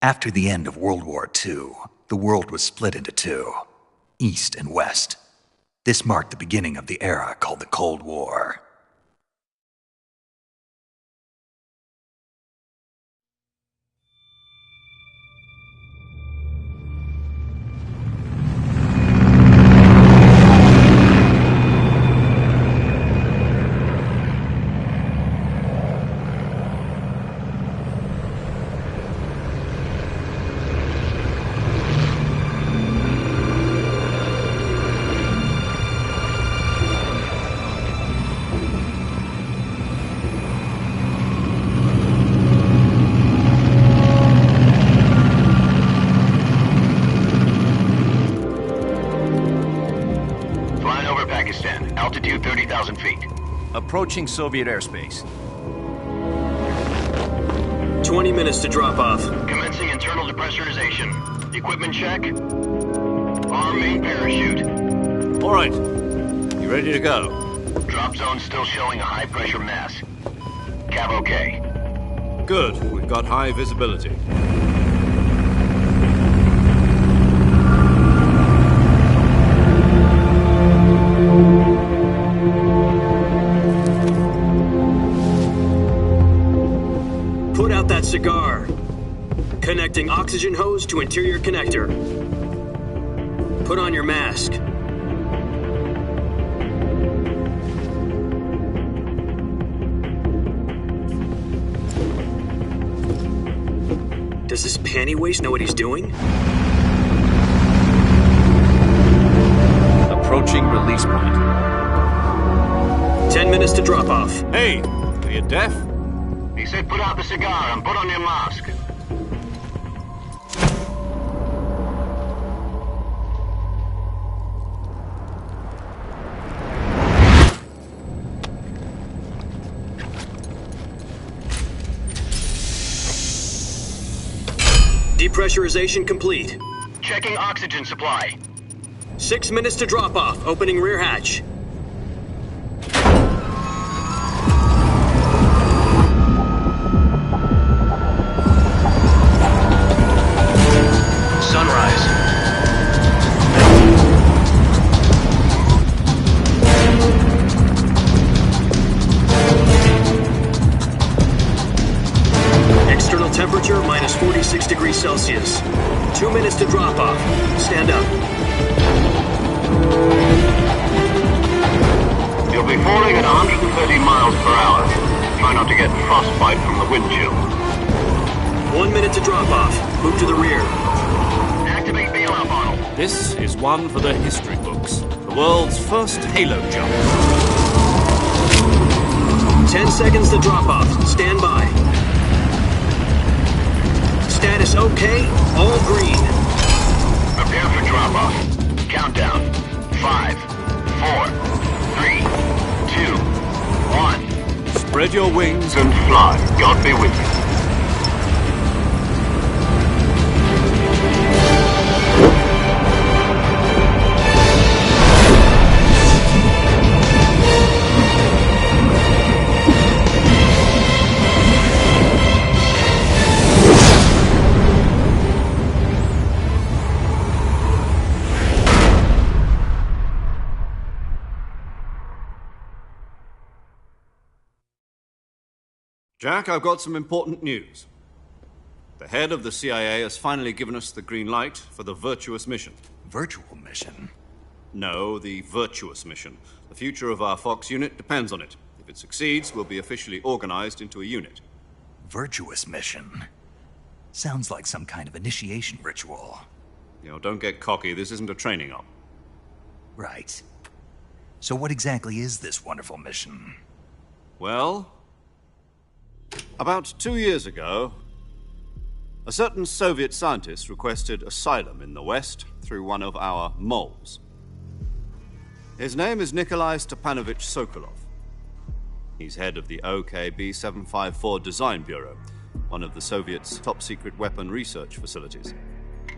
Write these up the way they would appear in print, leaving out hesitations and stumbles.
After the end of World War II, the world was split into two, East and West. This marked the beginning of the era called the Cold War. Altitude 30,000 feet. Approaching Soviet airspace. 20 minutes to drop off. Commencing internal depressurization. Equipment check. Arm main parachute. All right. You ready to go? Drop zone still showing a high pressure mass. Cav okay. Good. We've got high visibility. Put out that cigar. Connecting oxygen hose to interior connector. Put on your mask. Does this panty waste know what he's doing? Approaching release point. 10 minutes to drop off. Hey, are you deaf? He said put out the cigar and put on your mask. Depressurization complete. Checking oxygen supply. 6 minutes to drop off. Opening rear hatch. Sunrise. External temperature minus 46 degrees Celsius. 2 minutes to drop off. Stand up. You'll be falling at 130 miles per hour. Try not to get frostbite from the wind chill. 1 minute to drop off. Move to the rear. Activate bailout model. This is one for the history books. The world's first halo jump. 10 seconds to drop off. Stand by. Status okay. All green. Prepare for drop-off. Countdown. 5, 4, 3, 2, 1. Spread your wings And fly. God be with you. Jack, I've got some important news. The head of the CIA has finally given us the green light for the Virtuous mission. Virtual mission? No, the Virtuous mission. The future of our Fox unit depends on it. If it succeeds, we'll be officially organized into a unit. Virtuous mission? Sounds like some kind of initiation ritual. You know, don't get cocky. This isn't a training op. Right. So what exactly is this wonderful mission? Well, about 2 years ago, a certain Soviet scientist requested asylum in the West through one of our moles. His name is Nikolai Stepanovich Sokolov. He's head of the OKB-754 Design Bureau, one of the Soviets' top-secret weapon research facilities,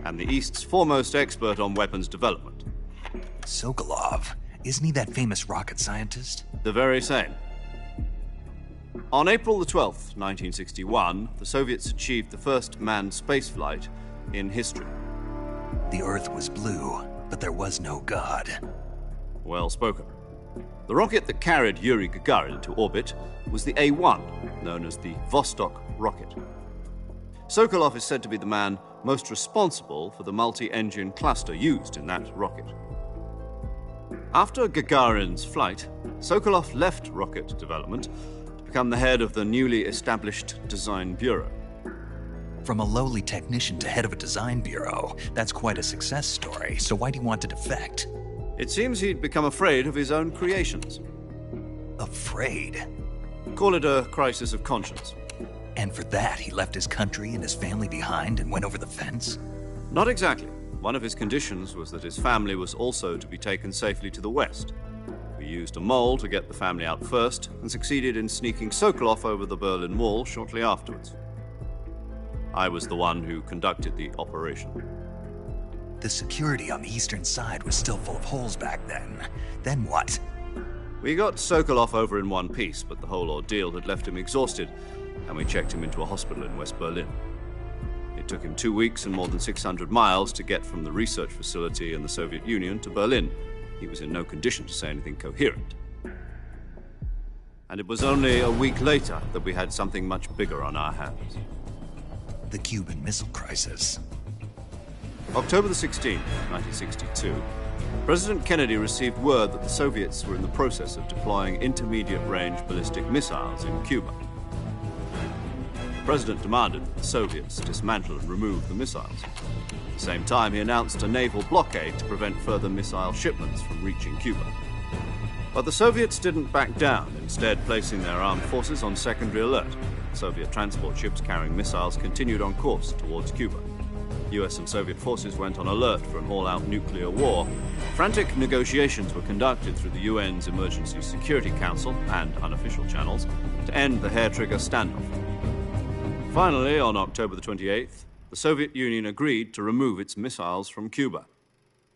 and the East's foremost expert on weapons development. Sokolov? Isn't he that famous rocket scientist? The very same. On April the 12th, 1961, the Soviets achieved the first manned spaceflight in history. The Earth was blue, but there was no God. Well spoken. The rocket that carried Yuri Gagarin to orbit was the A-1, known as the Vostok rocket. Sokolov is said to be the man most responsible for the multi-engine cluster used in that rocket. After Gagarin's flight, Sokolov left rocket development to become the head of the newly established Design Bureau. From a lowly technician to head of a design bureau, that's quite a success story, so why do you want to defect? It seems he'd become afraid of his own creations. Afraid? Call it a crisis of conscience. And for that, he left his country and his family behind and went over the fence? Not exactly. One of his conditions was that his family was also to be taken safely to the west. We used a mole to get the family out first and succeeded in sneaking Sokolov over the Berlin Wall shortly afterwards. I was the one who conducted the operation. The security on the eastern side was still full of holes back then. Then what? We got Sokolov over in one piece, but the whole ordeal had left him exhausted, and we checked him into a hospital in West Berlin. It took him 2 weeks and more than 600 miles to get from the research facility in the Soviet Union to Berlin. He was in no condition to say anything coherent. And it was only a week later that we had something much bigger on our hands. The Cuban Missile Crisis. October the 16th, 1962, President Kennedy received word that the Soviets were in the process of deploying intermediate-range ballistic missiles in Cuba. The President demanded that the Soviets dismantle and remove the missiles. At the same time, he announced a naval blockade to prevent further missile shipments from reaching Cuba. But the Soviets didn't back down, instead placing their armed forces on secondary alert. Soviet transport ships carrying missiles continued on course towards Cuba. US and Soviet forces went on alert for an all-out nuclear war. Frantic negotiations were conducted through the UN's Emergency Security Council and unofficial channels to end the hair-trigger standoff. Finally, on October the 28th, the Soviet Union agreed to remove its missiles from Cuba,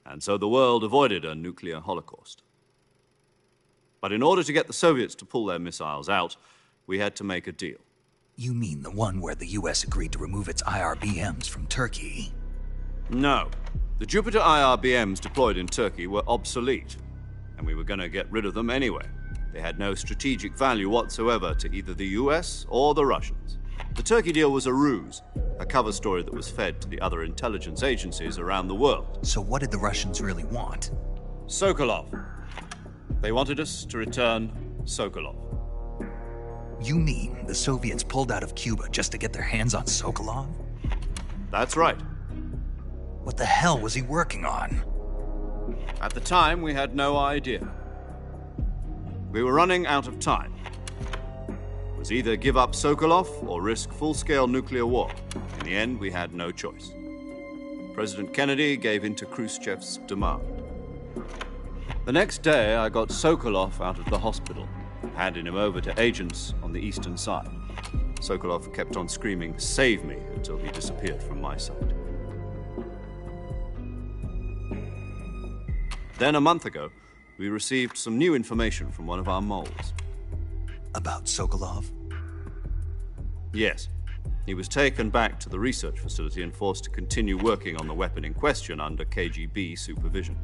and so the world avoided a nuclear holocaust. But in order to get the Soviets to pull their missiles out, we had to make a deal. You mean the one where the US agreed to remove its IRBMs from Turkey? No. The Jupiter IRBMs deployed in Turkey were obsolete, and we were going to get rid of them anyway. They had no strategic value whatsoever to either the US or the Russians. The Turkey deal was a ruse, a cover story that was fed to the other intelligence agencies around the world. So what did the Russians really want? Sokolov. They wanted us to return Sokolov. You mean the Soviets pulled out of Cuba just to get their hands on Sokolov? That's right. What the hell was he working on? At the time, we had no idea. We were running out of time. It was either give up Sokolov or risk full-scale nuclear war. In the end, we had no choice. President Kennedy gave in to Khrushchev's demand. The next day, I got Sokolov out of the hospital, handing him over to agents on the eastern side. Sokolov kept on screaming, "Save me," until he disappeared from my sight. Then a month ago, we received some new information from one of our moles. About Sokolov? Yes. He was taken back to the research facility and forced to continue working on the weapon in question under KGB supervision.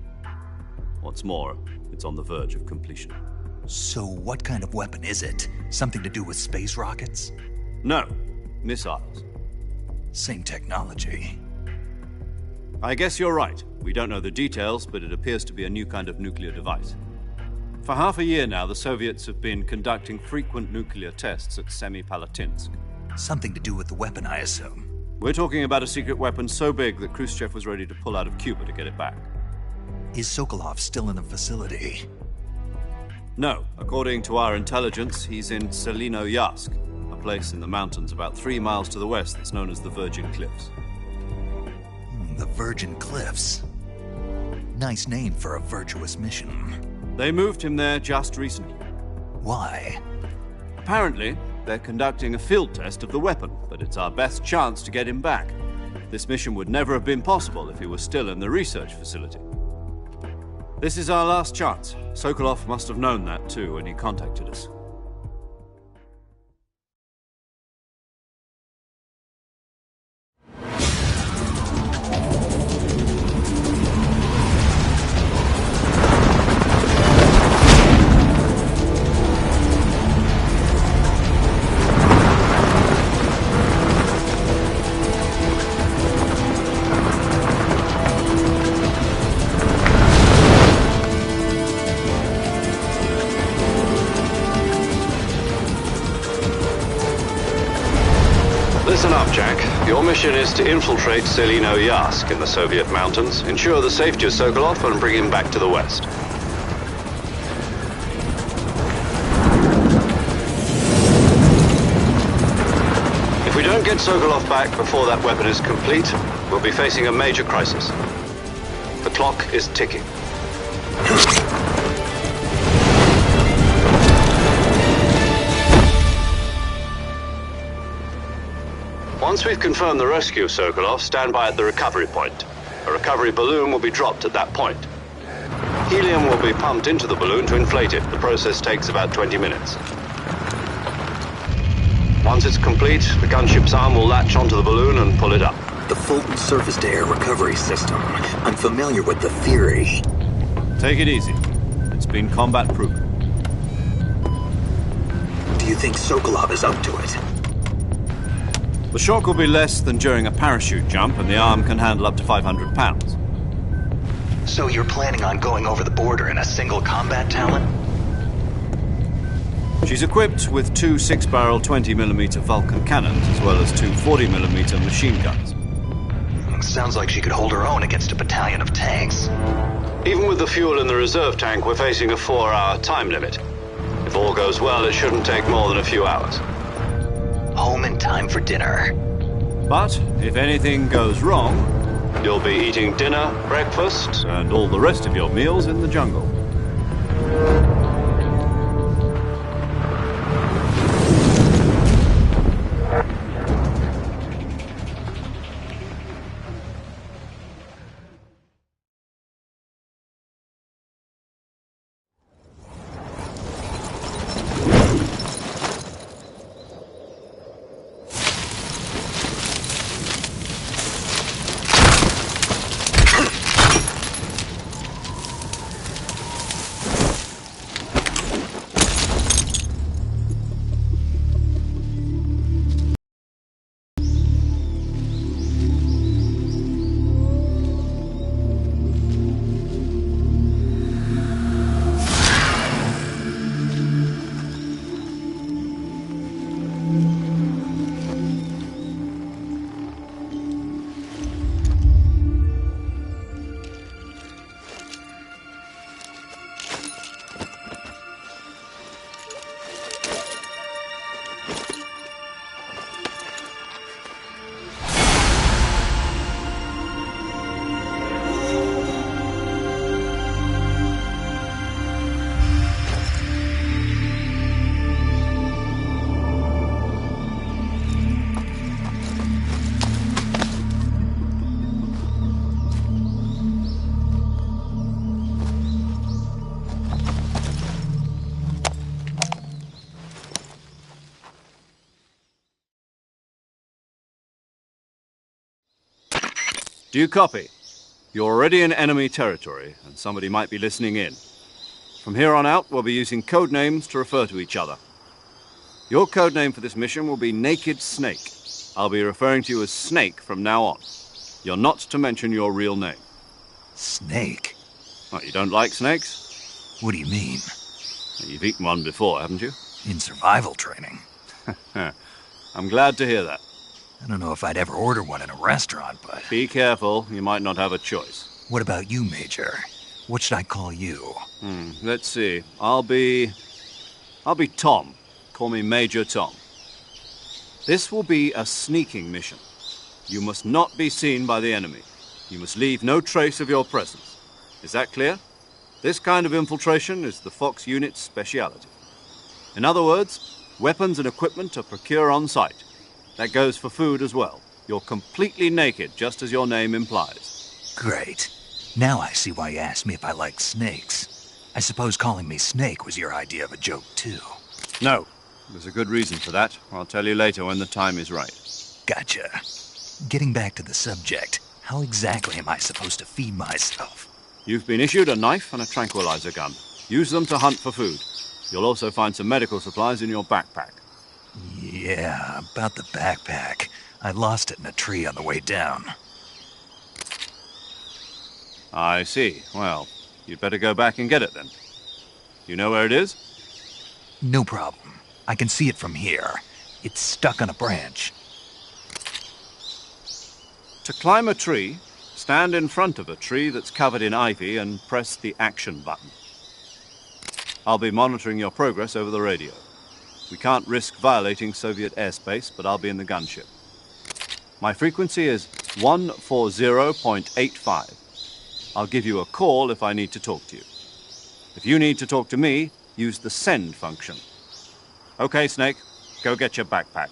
What's more, it's on the verge of completion. So what kind of weapon is it? Something to do with space rockets? No, missiles. Same technology. I guess you're right. We don't know the details, but it appears to be a new kind of nuclear device. For half a year now, the Soviets have been conducting frequent nuclear tests at Semipalatinsk. Something to do with the weapon, I assume. We're talking about a secret weapon so big that Khrushchev was ready to pull out of Cuba to get it back. Is Sokolov still in the facility? No. According to our intelligence, he's in Selinoyarsk, a place in the mountains about 3 miles to the west that's known as the Virgin Cliffs. The Virgin Cliffs. Nice name for a virtuous mission. They moved him there just recently. Why? Apparently, they're conducting a field test of the weapon, but it's our best chance to get him back. This mission would never have been possible if he was still in the research facility. This is our last chance. Sokolov must have known that too when he contacted us. mission is to infiltrate Selino Yask in the Soviet mountains, ensure the safety of Sokolov, and bring him back to the West. If we don't get Sokolov back before that weapon is complete, we'll be facing a major crisis. The clock is ticking. Once we've confirmed the rescue of Sokolov, stand by at the recovery point. A recovery balloon will be dropped at that point. Helium will be pumped into the balloon to inflate it. The process takes about 20 minutes. Once it's complete, the gunship's arm will latch onto the balloon and pull it up. The Fulton surface-to-air recovery system. I'm familiar with the theory. Take it easy. It's been combat-proven. Do you think Sokolov is up to it? The shock will be less than during a parachute jump, and the arm can handle up to 500 pounds. So you're planning on going over the border in a single combat Talon? She's equipped with two 6-barrel 20mm Vulcan cannons, as well as two 40mm machine guns. Sounds like she could hold her own against a battalion of tanks. Even with the fuel in the reserve tank, we're facing a 4-hour time limit. If all goes well, it shouldn't take more than a few hours. Home in time for dinner. But if anything goes wrong, you'll be eating dinner, breakfast, and all the rest of your meals in the jungle. Do you copy? You're already in enemy territory, and somebody might be listening in. From here on out, we'll be using code names to refer to each other. Your code name for this mission will be Naked Snake. I'll be referring to you as Snake from now on. You're not to mention your real name. Snake? What, you don't like snakes? What do you mean? You've eaten one before, haven't you? In survival training. I'm glad to hear that. I don't know if I'd ever order one in a restaurant, but... Be careful, you might not have a choice. What about you, Major? What should I call you? Let's see. I'll be Tom. Call me Major Tom. This will be a sneaking mission. You must not be seen by the enemy. You must leave no trace of your presence. Is that clear? This kind of infiltration is the Fox unit's speciality. In other words, weapons and equipment are procured on site. That goes for food as well. You're completely naked, just as your name implies. Great. Now I see why you asked me if I like snakes. I suppose calling me Snake was your idea of a joke, too. No. There's a good reason for that. I'll tell you later when the time is right. Gotcha. Getting back to the subject, how exactly am I supposed to feed myself? You've been issued a knife and a tranquilizer gun. Use them to hunt for food. You'll also find some medical supplies in your backpack. Yeah, about the backpack. I lost it in a tree on the way down. I see. Well, you'd better go back and get it then. You know where it is? No problem. I can see it from here. It's stuck on a branch. To climb a tree, stand in front of a tree that's covered in ivy and press the action button. I'll be monitoring your progress over the radio. We can't risk violating Soviet airspace, but I'll be in the gunship. My frequency is 140.85. I'll give you a call if I need to talk to you. If you need to talk to me, use the send function. Okay, Snake, go get your backpack.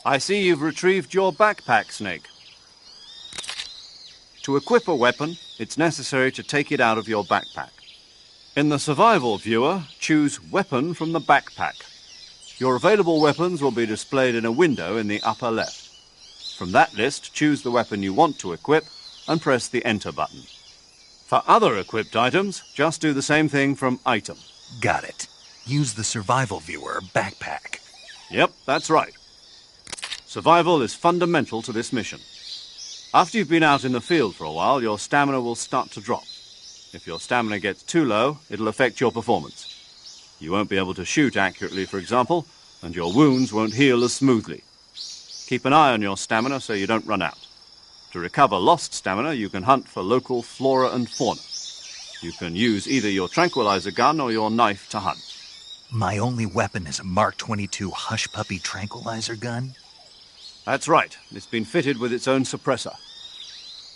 I see you've retrieved your backpack, Snake. To equip a weapon, it's necessary to take it out of your backpack. In the survival viewer, choose Weapon from the backpack. Your available weapons will be displayed in a window in the upper left. From that list, choose the weapon you want to equip and press the Enter button. For other equipped items, just do the same thing from Item. Got it. Use the survival viewer backpack. Yep, that's right. Survival is fundamental to this mission. After you've been out in the field for a while, your stamina will start to drop. If your stamina gets too low, it'll affect your performance. You won't be able to shoot accurately, for example, and your wounds won't heal as smoothly. Keep an eye on your stamina so you don't run out. To recover lost stamina, you can hunt for local flora and fauna. You can use either your tranquilizer gun or your knife to hunt. My only weapon is a Mark 22 Hush Puppy tranquilizer gun? That's right. It's been fitted with its own suppressor.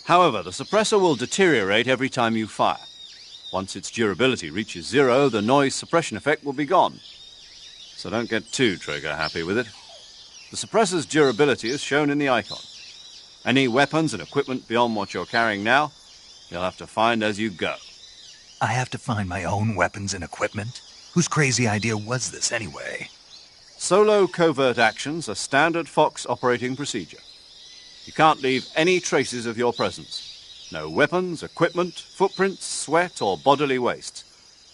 However, the suppressor will deteriorate every time you fire. Once its durability reaches 0, the noise suppression effect will be gone. So don't get too trigger-happy with it. The suppressor's durability is shown in the icon. Any weapons and equipment beyond what you're carrying now, you'll have to find as you go. I have to find my own weapons and equipment? Whose crazy idea was this anyway? Solo covert actions are standard Fox operating procedure. You can't leave any traces of your presence. No weapons, equipment, footprints, sweat, or bodily waste.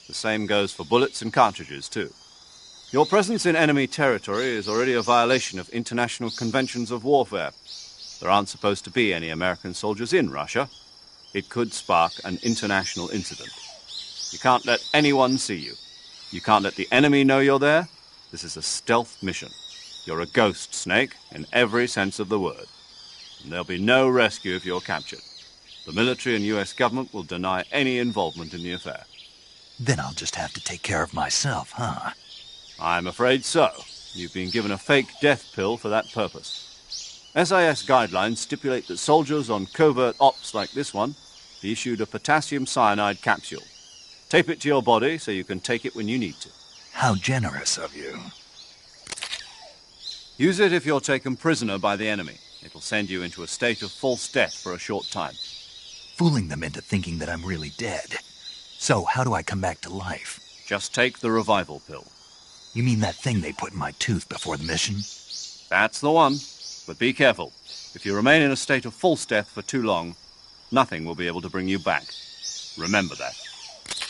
The same goes for bullets and cartridges, too. Your presence in enemy territory is already a violation of international conventions of warfare. There aren't supposed to be any American soldiers in Russia. It could spark an international incident. You can't let anyone see you. You can't let the enemy know you're there. This is a stealth mission. You're a ghost, Snake, in every sense of the word. And there'll be no rescue if you're captured. The military and U.S. government will deny any involvement in the affair. Then I'll just have to take care of myself, huh? I'm afraid so. You've been given a fake death pill for that purpose. SIS guidelines stipulate that soldiers on covert ops like this one be issued a potassium cyanide capsule. Tape it to your body so you can take it when you need to. How generous of you. Use it if you're taken prisoner by the enemy. It'll send you into a state of false death for a short time. Fooling them into thinking that I'm really dead. So, how do I come back to life? Just take the revival pill. You mean that thing they put in my tooth before the mission? That's the one. But be careful. If you remain in a state of false death for too long, nothing will be able to bring you back. Remember that.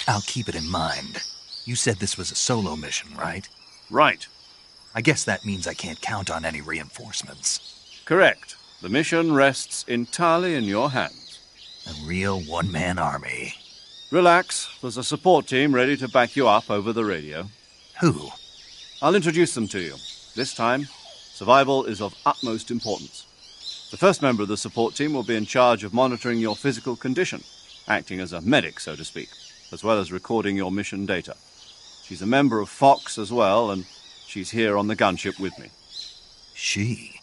I'll keep it in mind. You said this was a solo mission, right? Right. I guess that means I can't count on any reinforcements. Correct. The mission rests entirely in your hands. A real one-man army. Relax. There's a support team ready to back you up over the radio. Who? I'll introduce them to you. This time, survival is of utmost importance. The first member of the support team will be in charge of monitoring your physical condition, acting as a medic, so to speak, as well as recording your mission data. She's a member of Fox as well, and she's here on the gunship with me. She?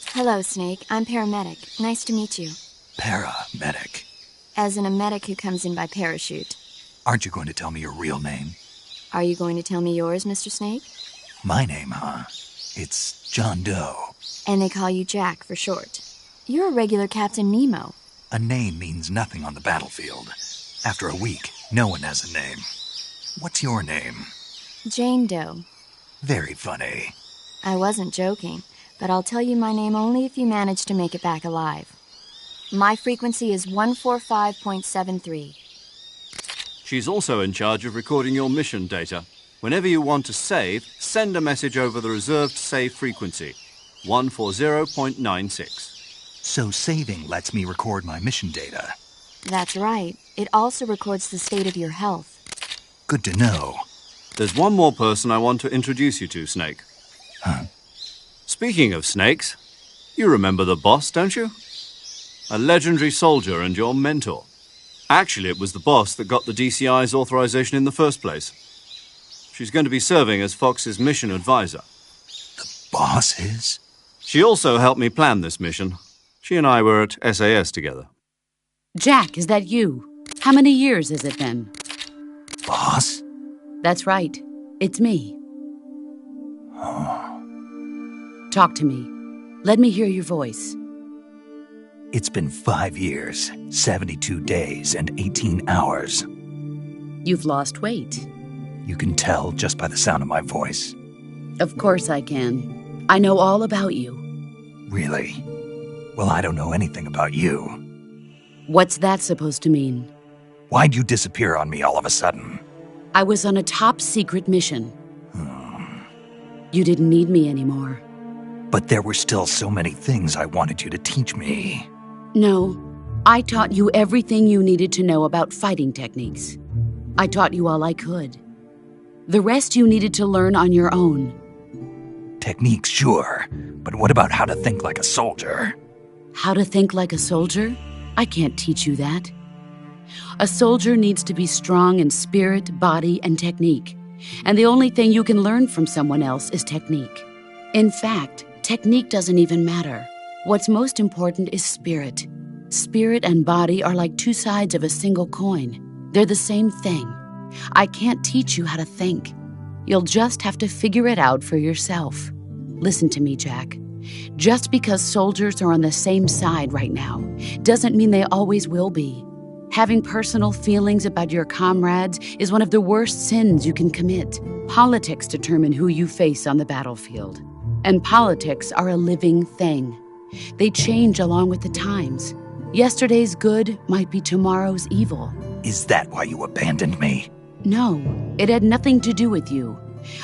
Hello, Snake. I'm paramedic. Nice to meet you. Paramedic. As in a medic who comes in by parachute. Aren't you going to tell me your real name? Are you going to tell me yours, Mr. Snake? My name, huh? It's John Doe. And they call you Jack for short. You're a regular Captain Nemo. A name means nothing on the battlefield. After a week, no one has a name. What's your name? Jane Doe. Very funny. I wasn't joking, but I'll tell you my name only if you manage to make it back alive. My frequency is 145.73. She's also in charge of recording your mission data. Whenever you want to save, send a message over the reserved save frequency, 140.96. So saving lets me record my mission data. That's right. It also records the state of your health. Good to know. There's one more person I want to introduce you to, Snake. Huh? Speaking of snakes, you remember the boss, don't you? A legendary soldier and your mentor. Actually, it was the boss that got the DCI's authorization in the first place. She's going to be serving as Fox's mission advisor. The boss is? She also helped me plan this mission. She and I were at SAS together. Jack, is that you? How many years has it been? Boss? That's right. It's me. Talk to me. Let me hear your voice. It's been 5 years, 72 days, and 18 hours. You've lost weight. You can tell just by the sound of my voice. Of course I can. I know all about you. Really? Well, I don't know anything about you. What's that supposed to mean? Why'd you disappear on me all of a sudden? I was on a top-secret mission. You didn't need me anymore. But there were still so many things I wanted you to teach me. No, I taught you everything you needed to know about fighting techniques. I taught you all I could. The rest you needed to learn on your own. Techniques, sure. But what about how to think like a soldier? How to think like a soldier? I can't teach you that. A soldier needs to be strong in spirit, body, and technique. And the only thing you can learn from someone else is technique. In fact, technique doesn't even matter. What's most important is spirit. Spirit and body are like two sides of a single coin. They're the same thing. I can't teach you how to think. You'll just have to figure it out for yourself. Listen to me, Jack. Just because soldiers are on the same side right now doesn't mean they always will be. Having personal feelings about your comrades is one of the worst sins you can commit. Politics determine who you face on the battlefield. And politics are a living thing. They change along with the times. Yesterday's good might be tomorrow's evil. Is that why you abandoned me? No, it had nothing to do with you.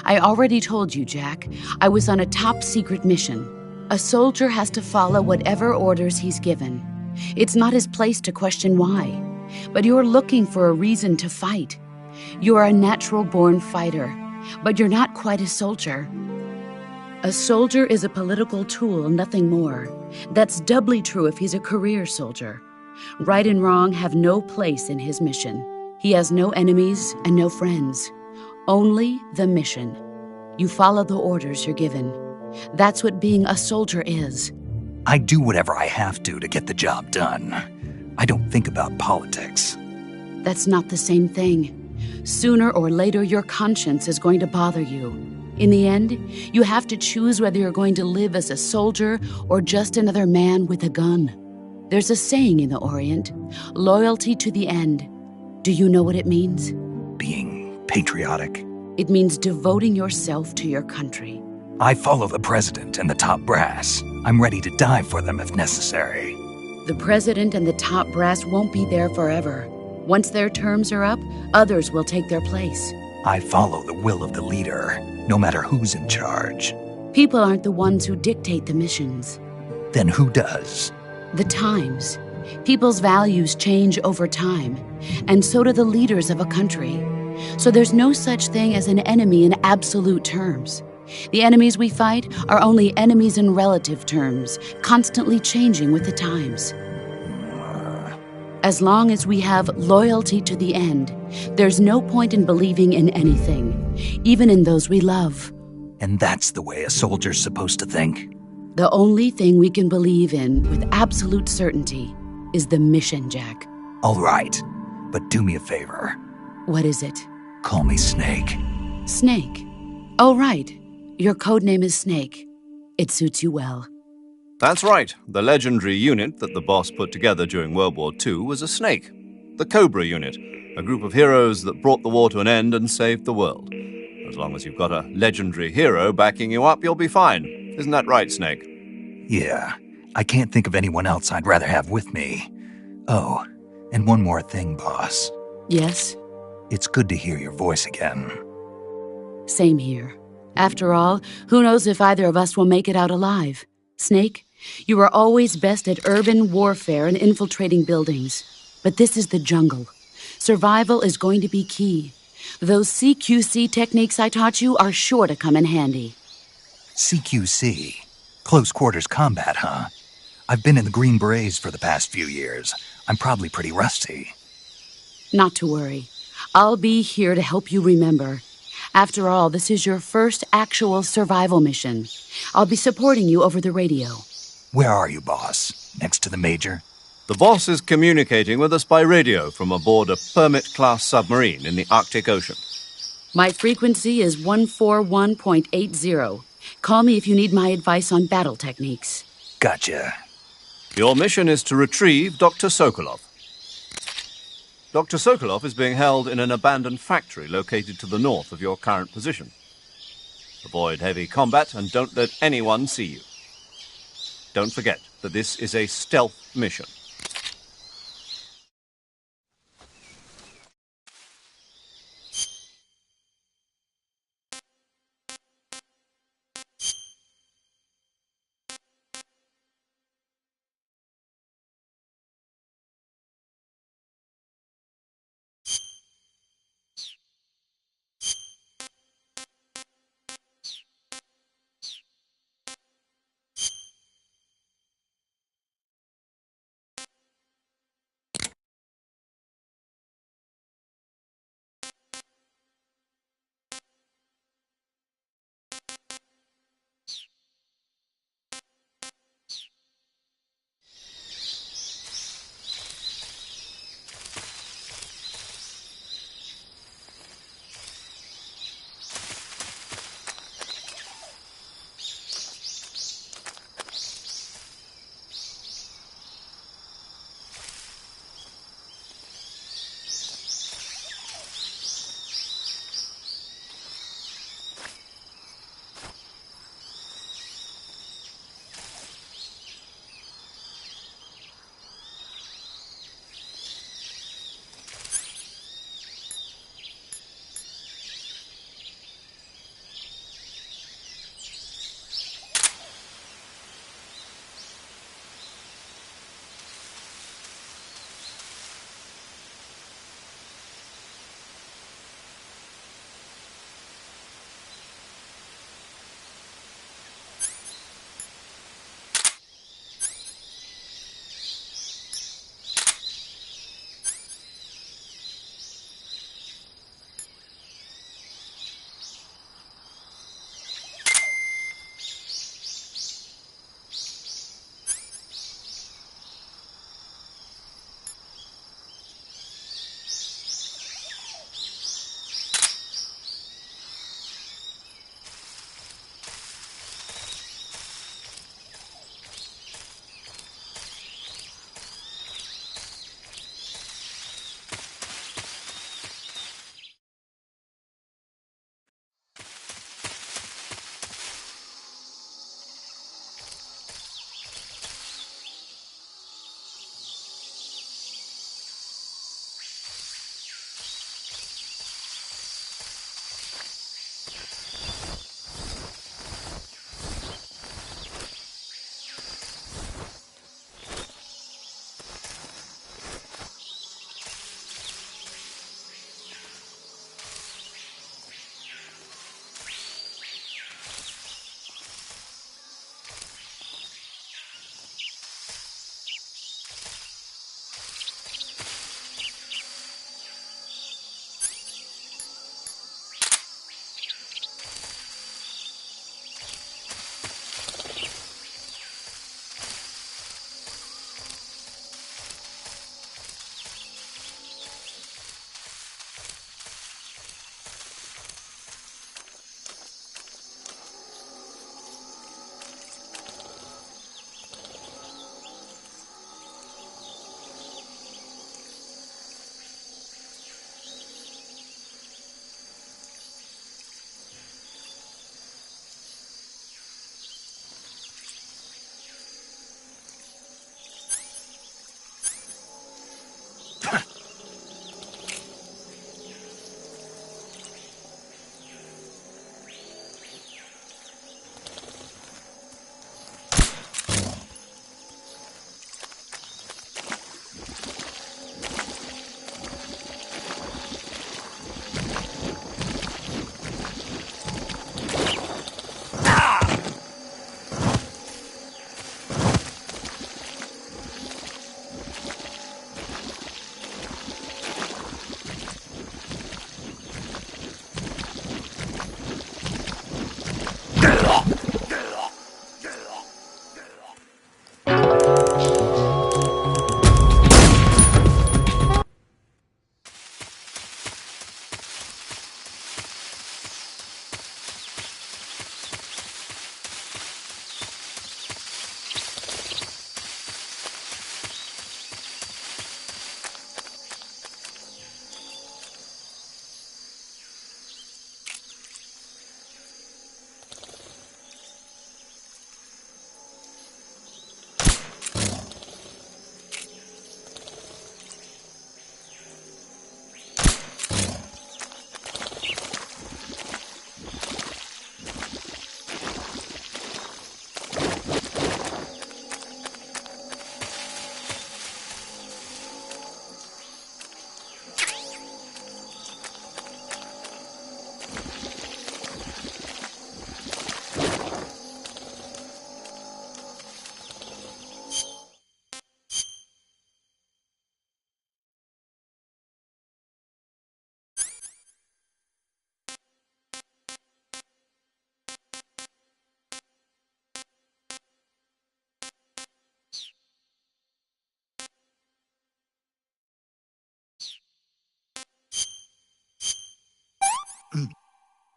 I already told you, Jack. I was on a top-secret mission. A soldier has to follow whatever orders he's given. It's not his place to question why. But you're looking for a reason to fight. You're a natural-born fighter, but you're not quite a soldier. A soldier is a political tool, nothing more. That's doubly true if he's a career soldier. Right and wrong have no place in his mission. He has no enemies and no friends. Only the mission. You follow the orders you're given. That's what being a soldier is. I do whatever I have to get the job done. I don't think about politics. That's not the same thing. Sooner or later, your conscience is going to bother you. In the end, you have to choose whether you're going to live as a soldier or just another man with a gun. There's a saying in the Orient, loyalty to the end. Do you know what it means? Being patriotic. It means devoting yourself to your country. I follow the president and the top brass. I'm ready to die for them if necessary. The president and the top brass won't be there forever. Once their terms are up, others will take their place. I follow the will of the leader, no matter who's in charge. People aren't the ones who dictate the missions. Then who does? The times. People's values change over time, and so do the leaders of a country. So there's no such thing as an enemy in absolute terms. The enemies we fight are only enemies in relative terms, constantly changing with the times. As long as we have loyalty to the end, there's no point in believing in anything, even in those we love. And that's the way a soldier's supposed to think? The only thing we can believe in with absolute certainty is the mission, Jack. All right, but do me a favor. What is it? Call me Snake. Snake. Oh, right. Your codename is Snake. It suits you well. That's right. The legendary unit that the boss put together during World War II was a snake. The Cobra unit, a group of heroes that brought the war to an end and saved the world. As long as you've got a legendary hero backing you up, you'll be fine. Isn't that right, Snake? Yeah, I can't think of anyone else I'd rather have with me. Oh, and one more thing, boss. Yes? It's good to hear your voice again. Same here. After all, who knows if either of us will make it out alive? Snake, you are always best at urban warfare and infiltrating buildings. But this is the jungle. Survival is going to be key. Those CQC techniques I taught you are sure to come in handy. CQC? Close quarters combat, huh? I've been in the Green Berets for the past few years. I'm probably pretty rusty. Not to worry. I'll be here to help you remember. After all, this is your first actual survival mission. I'll be supporting you over the radio. Where are you, boss? Next to the Major? The boss is communicating with us by radio from aboard a Permit-class submarine in the Arctic Ocean. My frequency is 141.80. Call me if you need my advice on battle techniques. Gotcha. Your mission is to retrieve Dr. Sokolov. Dr. Sokolov is being held in an abandoned factory located to the north of your current position. Avoid heavy combat and don't let anyone see you. Don't forget that this is a stealth mission.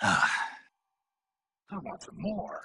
I want some more.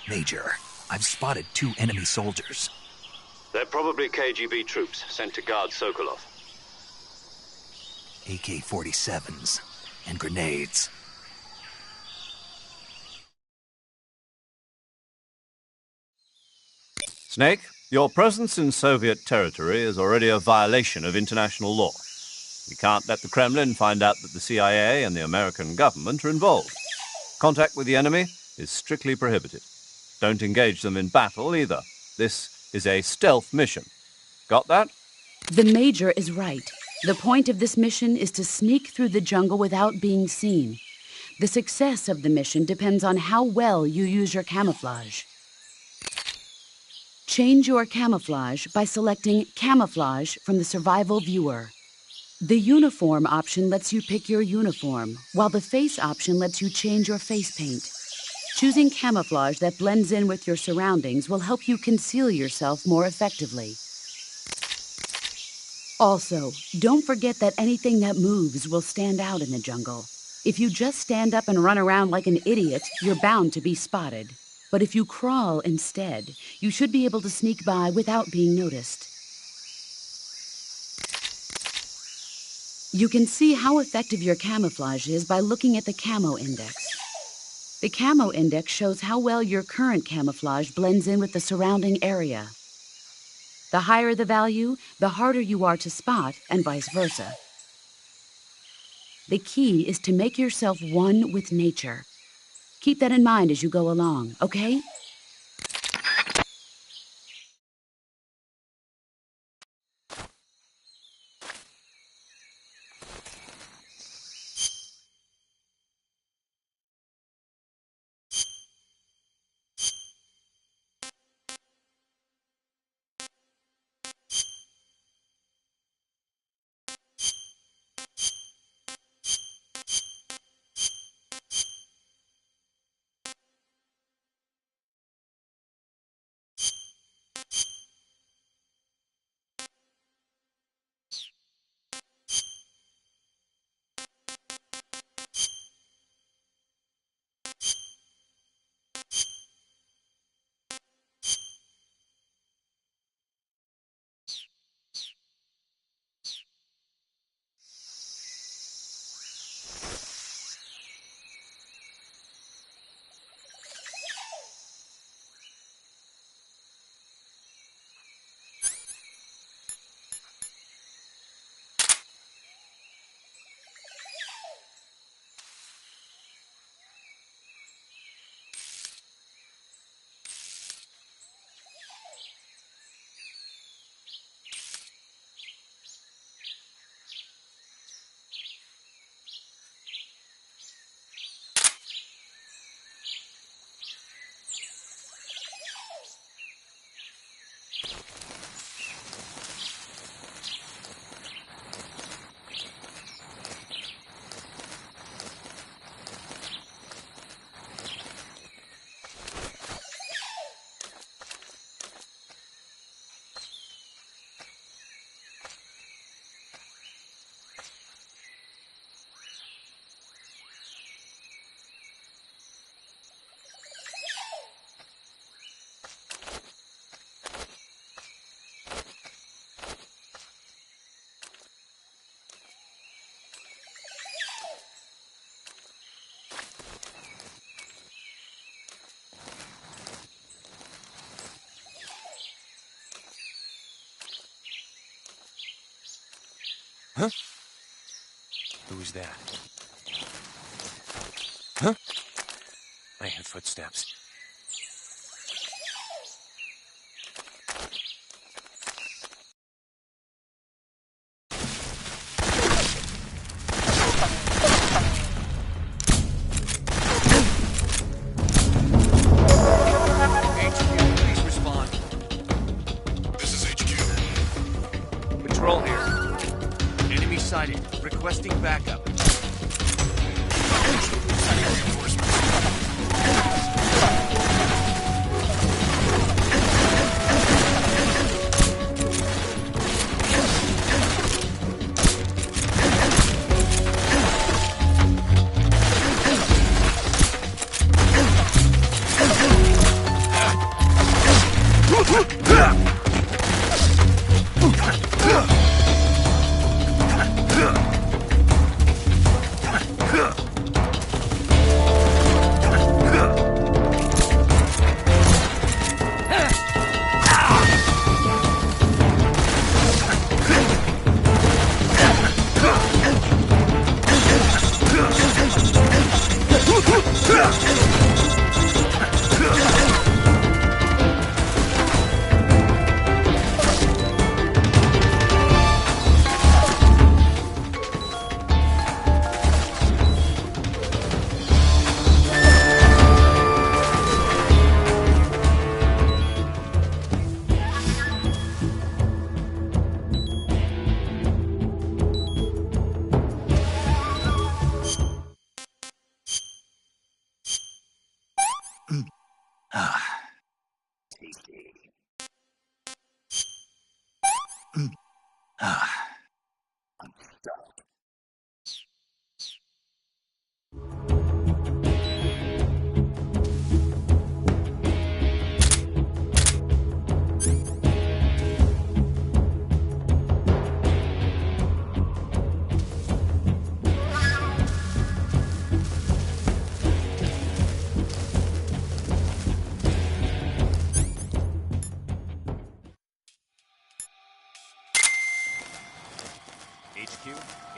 Major, I've spotted 2 enemy soldiers. They're probably KGB troops sent to guard Sokolov. AK-47s and grenades. Snake, your presence in Soviet territory is already a violation of international law. We can't let the Kremlin find out that the CIA and the American government are involved. Contact with the enemy is strictly prohibited. Don't engage them in battle either. This is a stealth mission. Got that? The Major is right. The point of this mission is to sneak through the jungle without being seen. The success of the mission depends on how well you use your camouflage. Change your camouflage by selecting Camouflage from the Survival Viewer. The Uniform option lets you pick your uniform, while the Face option lets you change your face paint. Choosing camouflage that blends in with your surroundings will help you conceal yourself more effectively. Also, don't forget that anything that moves will stand out in the jungle. If you just stand up and run around like an idiot, you're bound to be spotted. But if you crawl instead, you should be able to sneak by without being noticed. You can see how effective your camouflage is by looking at the Camo Index. The Camo Index shows how well your current camouflage blends in with the surrounding area. The higher the value, the harder you are to spot, and vice versa. The key is to make yourself one with nature. Keep that in mind as you go along, okay? Huh? Who's that? Huh? I hear footsteps. Patrol here. Enemy sighted. Requesting backup.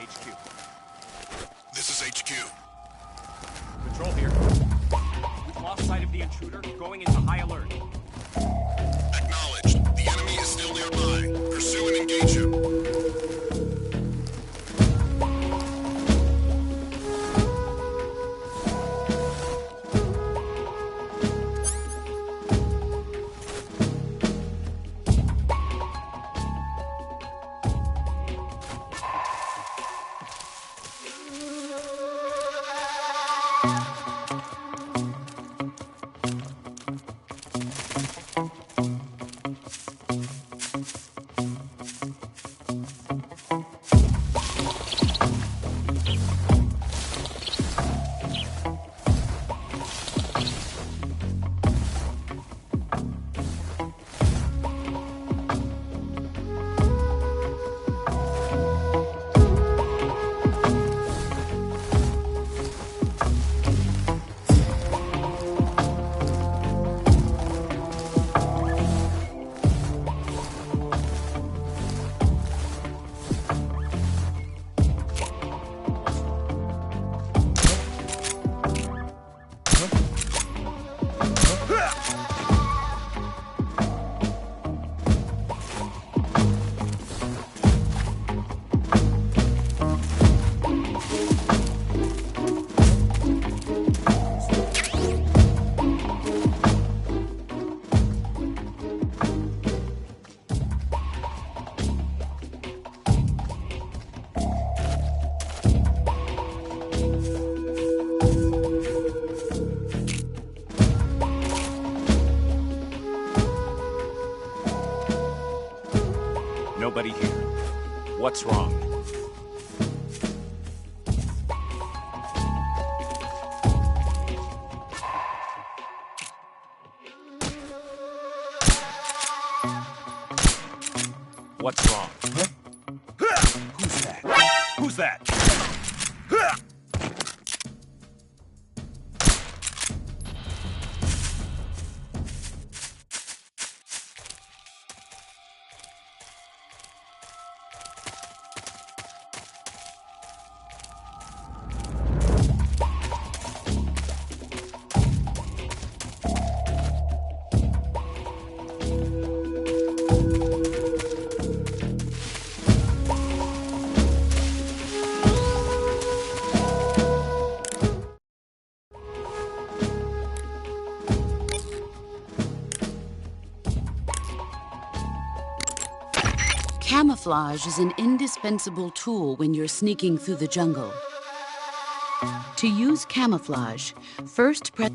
HQ. This is HQ. Patrol here. We've lost sight of the intruder, going into high alert. Acknowledged. The enemy is still nearby. Pursue and engage him. Nobody here. What's wrong? What's wrong? Who's that? Who's that? Camouflage is an indispensable tool when you're sneaking through the jungle. To use camouflage, first press...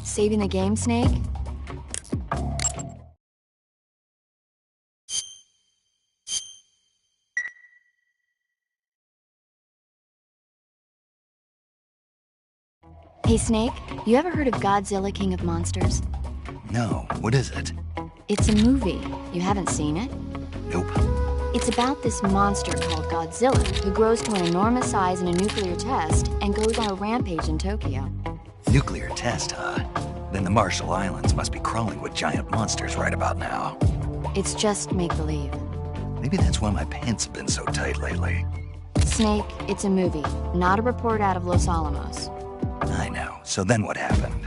Saving the game, Snake? Hey, Snake, you ever heard of Godzilla King of Monsters? No, what is it? It's a movie. You haven't seen it? Nope. It's about this monster called Godzilla who grows to an enormous size in a nuclear test and goes on a rampage in Tokyo. Nuclear test, huh? Then the Marshall Islands must be crawling with giant monsters right about now. It's just make-believe. Maybe that's why my pants have been so tight lately. Snake, it's a movie, not a report out of Los Alamos. I know. So then what happened?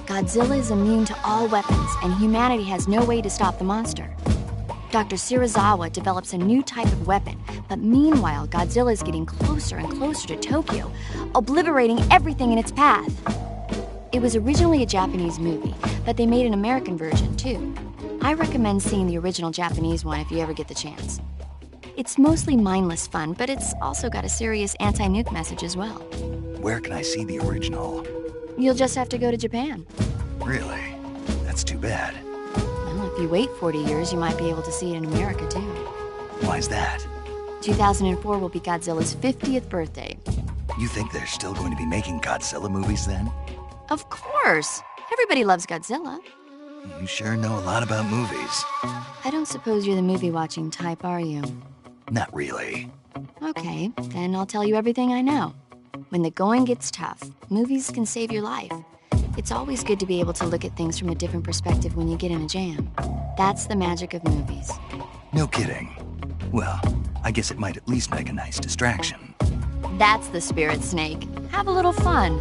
Godzilla is immune to all weapons, and humanity has no way to stop the monster. Dr. Shirazawa develops a new type of weapon, but meanwhile, Godzilla is getting closer and closer to Tokyo, obliterating everything in its path. It was originally a Japanese movie, but they made an American version, too. I recommend seeing the original Japanese one if you ever get the chance. It's mostly mindless fun, but it's also got a serious anti-nuke message as well. Where can I see the original? You'll just have to go to Japan. Really? That's too bad. Well, if you wait 40 years, you might be able to see it in America, too. Why's that? 2004 will be Godzilla's 50th birthday. You think they're still going to be making Godzilla movies then? Of course! Everybody loves Godzilla. You sure know a lot about movies. I don't suppose you're the movie-watching type, are you? Not really. Okay, then I'll tell you everything I know. When the going gets tough, movies can save your life. It's always good to be able to look at things from a different perspective when you get in a jam. That's the magic of movies. No kidding. Well, I guess it might at least make a nice distraction. That's the spirit, Snake. Have a little fun.